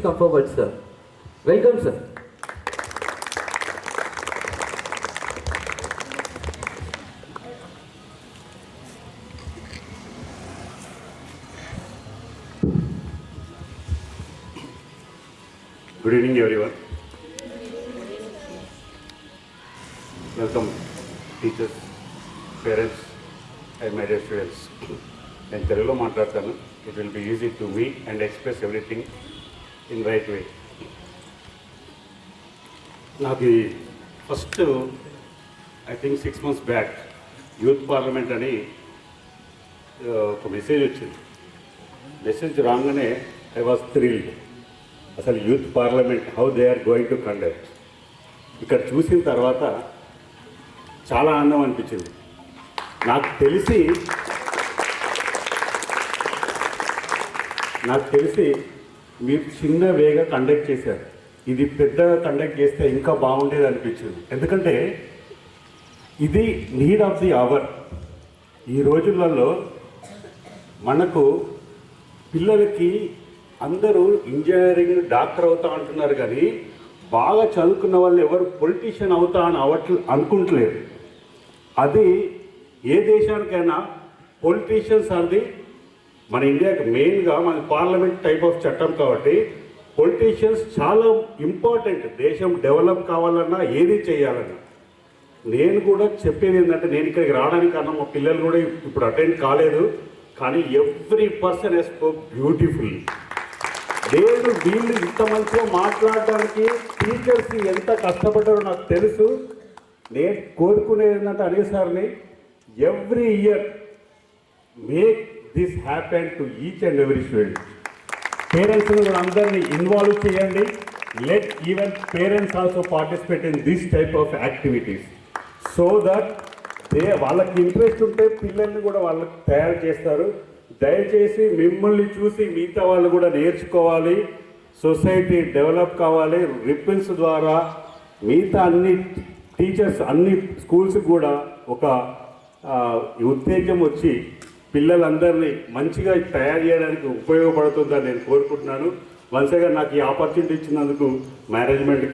Come forward, sir. Welcome, sir. Good evening, everyone. Welcome, teachers, parents, and my dear students. నేను తెలుగులో మాట్లాడతాను. It will be easy to me and express everything in right way. నాకు first I think 6 months back youth parliament అని ఒక message వచ్చింది. Message రాగానే I was thrilled. అసలు youth parliament how they are going to conduct ఇక్కడ చూసిన తర్వాత చాలా ఆనందం అనిపించింది. నాకు తెలిసి మీరు చిన్న వేగా కండక్ట్ చేశారు. ఇది పెద్దగా కండక్ట్ చేస్తే ఇంకా బాగుండేది అనిపించింది. ఎందుకంటే ఇది నీడ్ ఆఫ్ ది అవర్. ఈ రోజులలో మనకు పిల్లలకి అందరూ ఇంజనీరింగ్ డాక్టర్ అవుతా అంటున్నారు, కానీ బాగా చదువుకున్న వాళ్ళు ఎవరు పొలిటీషియన్ అవుతా అని అనుకుంటలేరు. అది ఏ దేశానికైనా పొలిటీషియన్స్ అది మన ఇండియాకి మెయిన్గా మన పార్లమెంట్ టైప్ ఆఫ్ చట్టం కాబట్టి పొలిటీషియన్స్ చాలా ఇంపార్టెంట్. దేశం డెవలప్ కావాలన్నా ఏది చేయాలన్నా. నేను కూడా చెప్పేది ఏంటంటే, నేను ఇక్కడికి రావడానికి కారణం మా పిల్లలు కూడా ఇప్పుడు అటెండ్ కాలేదు, కానీ every person he's spoke beautifully. నేను వీళ్ళు ఇంత మంచిగా మాట్లాడడానికి టీచర్స్ ఎంత కష్టపడ్డారో నాకు తెలుసు. నేను కోరుకునేది ఏంటంటే అనేసారిని every year make this happen to each and every student. పేరెంట్స్ని కూడా అందరినీ ఇన్వాల్వ్ చేయండి. Let even parents also participate in this type of activities so that వాళ్ళకి ఇంట్రెస్ట్ ఉంటే పిల్లల్ని కూడా వాళ్ళకి తయారు చేస్తారు. దయచేసి మిమ్మల్ని చూసి మిగతా వాళ్ళు కూడా నేర్చుకోవాలి. సొసైటీ డెవలప్ కావాలి. రిపిల్స్ ద్వారా మిగతా అన్ని టీచర్స్ అన్ని స్కూల్స్కి కూడా ఒక ఉత్తేజం వచ్చి పిల్లలందరినీ మంచిగా తయారు చేయడానికి ఉపయోగపడుతుందని నేను కోరుకుంటున్నాను. వన్స్ అగైన్ నాకు ఈ ఆపర్చునిటీ ఇచ్చినందుకు మేనేజ్మెంట్